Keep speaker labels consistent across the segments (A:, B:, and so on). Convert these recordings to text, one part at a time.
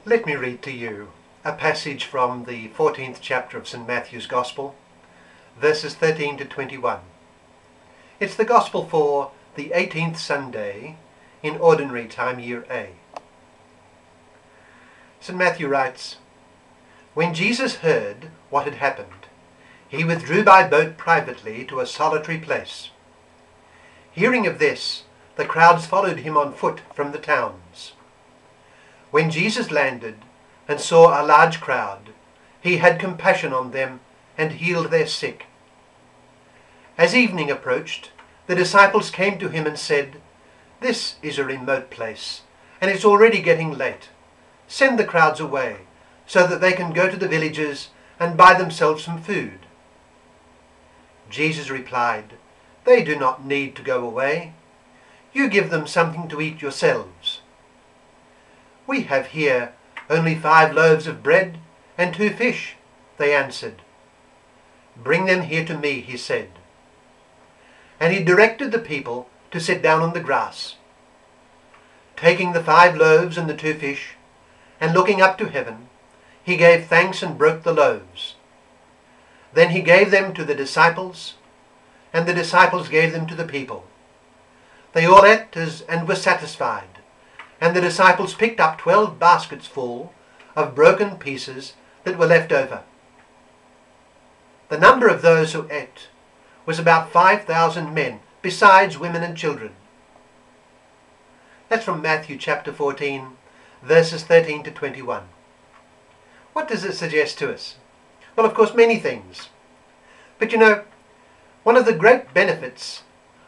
A: Let me read to you a passage from the 14th chapter of St. Matthew's Gospel, verses 13 to 21. It's the Gospel for the 18th Sunday in Ordinary Time, Year A. St. Matthew writes, "When Jesus heard what had happened, he withdrew by boat privately to a solitary place. Hearing of this, the crowds followed him on foot from the towns. When Jesus landed and saw a large crowd, he had compassion on them and healed their sick. As evening approached, the disciples came to him and said, 'This is a remote place, and it's already getting late. Send the crowds away, so that they can go to the villages and buy themselves some food.' Jesus replied, 'They do not need to go away. You give them something to eat yourselves.' 'We have here only 5 loaves of bread and 2 fish,' they answered. 'Bring them here to me,' he said. And he directed the people to sit down on the grass. Taking the 5 loaves and the 2 fish, and looking up to heaven, he gave thanks and broke the loaves. Then he gave them to the disciples, and the disciples gave them to the people. They all ate and were satisfied, and the disciples picked up 12 baskets full of broken pieces that were left over. The number of those who ate was about 5,000 men, besides women and children." That's from Matthew chapter 14, verses 13 to 21. What does it suggest to us? Well, of course, many things. But you know, one of the great benefits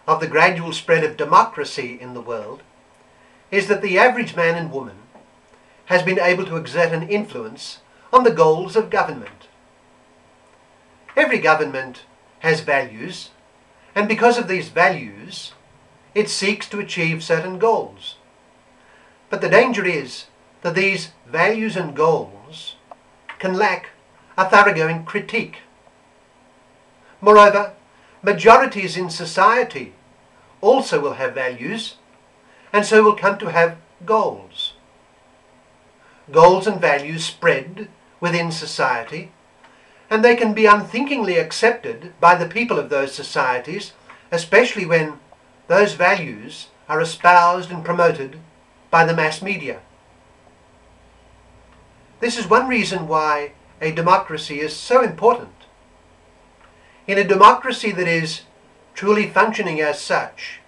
A: of the gradual spread of democracy in the world is that the average man and woman has been able to exert an influence on the goals of government. Every government has values, and because of these values, it seeks to achieve certain goals. But the danger is that these values and goals can lack a thoroughgoing critique. Moreover, majorities in society also will have values, and so will come to have goals. Goals and values spread within society, and they can be unthinkingly accepted by the people of those societies, especially when those values are espoused and promoted by the mass media. This is one reason why a democracy is so important. In a democracy that is truly functioning as such,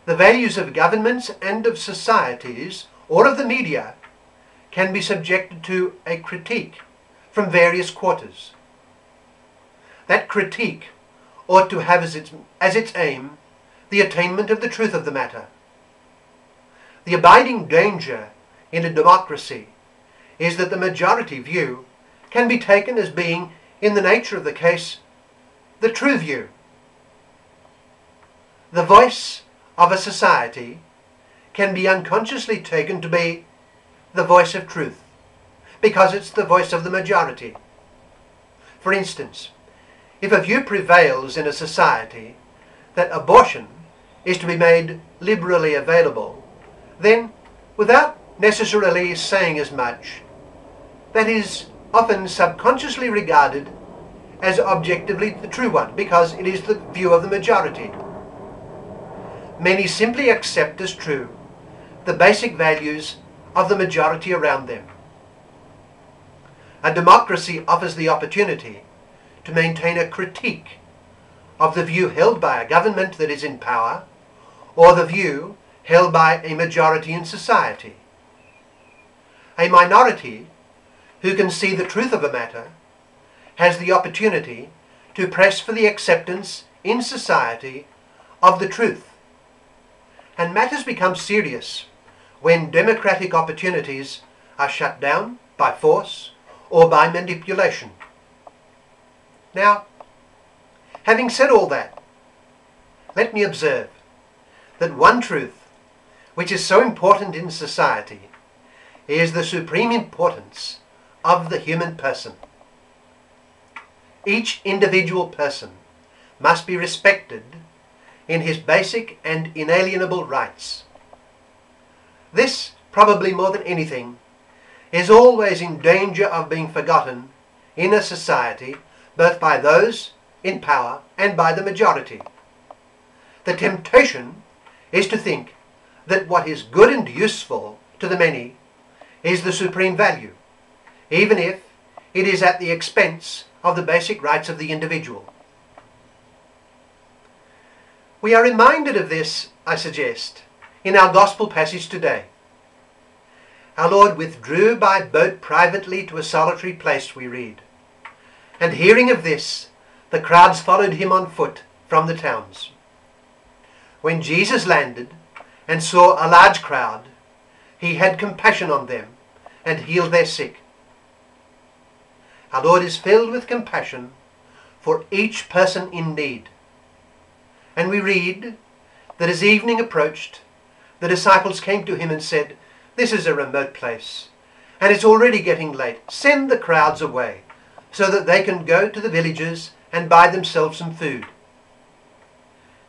A: the values of governments and of societies, or of the media, can be subjected to a critique from various quarters. That critique ought to have as its aim the attainment of the truth of the matter. The abiding danger in a democracy is that the majority view can be taken as being, in the nature of the case, the true view. The voice of a society can be unconsciously taken to be the voice of truth, because it's the voice of the majority. For instance, if a view prevails in a society that abortion is to be made liberally available, then, without necessarily saying as much, that is often subconsciously regarded as objectively the true one, because it is the view of the majority. Many simply accept as true the basic values of the majority around them. A democracy offers the opportunity to maintain a critique of the view held by a government that is in power, or the view held by a majority in society. A minority who can see the truth of a matter has the opportunity to press for the acceptance in society of the truth. And matters become serious when democratic opportunities are shut down by force or by manipulation. Now, having said all that, let me observe that one truth which is so important in society is the supreme importance of the human person. Each individual person must be respected in his basic and inalienable rights. This, probably more than anything, is always in danger of being forgotten in a society, both by those in power and by the majority. The temptation is to think that what is good and useful to the many is the supreme value, even if it is at the expense of the basic rights of the individual. We are reminded of this, I suggest, in our gospel passage today. Our Lord withdrew by boat privately to a solitary place, we read. And hearing of this, the crowds followed him on foot from the towns. When Jesus landed and saw a large crowd, he had compassion on them and healed their sick. Our Lord is filled with compassion for each person in need. And we read that as evening approached, the disciples came to him and said, "This is a remote place, and it's already getting late. Send the crowds away, so that they can go to the villages and buy themselves some food."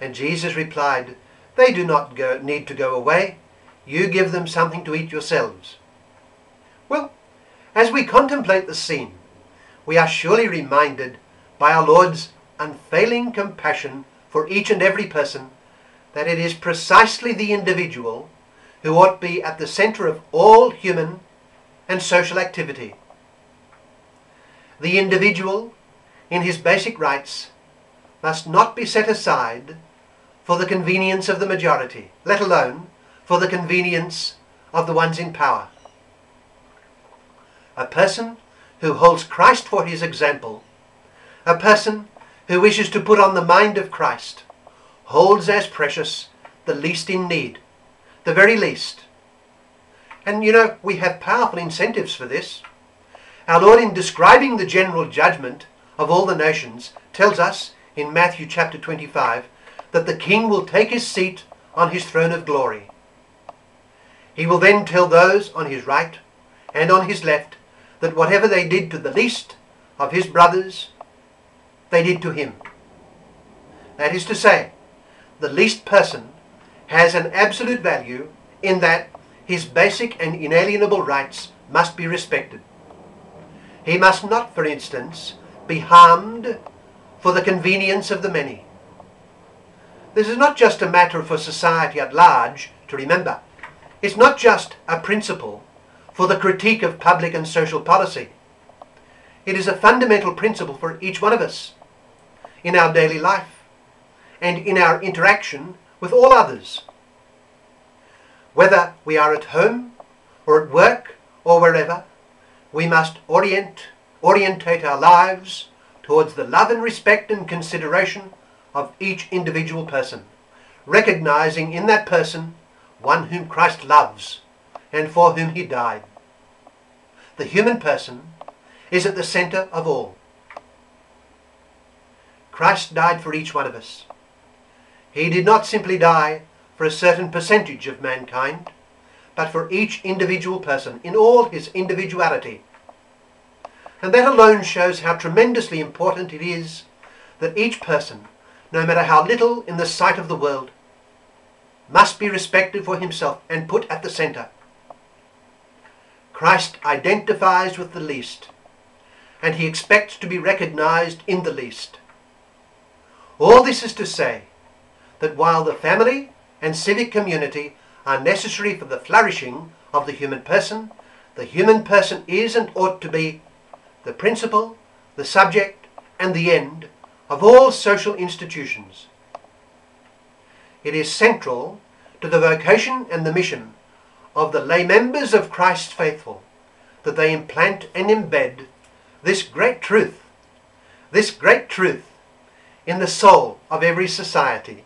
A: And Jesus replied, "They do not need to go away. You give them something to eat yourselves." Well, as we contemplate the scene, we are surely reminded by our Lord's unfailing compassion for each and every person that it is precisely the individual who ought to be at the center of all human and social activity. The individual, in his basic rights, must not be set aside for the convenience of the majority, let alone for the convenience of the ones in power. A person who holds Christ for his example, a person who wishes to put on the mind of Christ, holds as precious the least in need, the very least. And we have powerful incentives for this. Our Lord, in describing the general judgment of all the nations, tells us in Matthew chapter 25 that the king will take his seat on his throne of glory. He will then tell those on his right and on his left that whatever they did to the least of his brothers, they did to him. That is to say, the least person has an absolute value in that his basic and inalienable rights must be respected. He must not, for instance, be harmed for the convenience of the many. This is not just a matter for society at large to remember. It's not just a principle for the critique of public and social policy. It is a fundamental principle for each one of us in our daily life and in our interaction with all others. Whether we are at home or at work or wherever, we must orientate our lives towards the love and respect and consideration of each individual person, recognizing in that person one whom Christ loves and for whom he died. The human person is at the center of all. Christ died for each one of us. He did not simply die for a certain percentage of mankind, but for each individual person in all his individuality. And that alone shows how tremendously important it is that each person, no matter how little in the sight of the world, must be respected for himself and put at the center. Christ identifies with the least, and he expects to be recognized in the least. All this is to say that while the family and civic community are necessary for the flourishing of the human person is and ought to be the principle, the subject, and the end of all social institutions. It is central to the vocation and the mission of the lay members of Christ's faithful that they implant and embed this great truth in the soul of every society,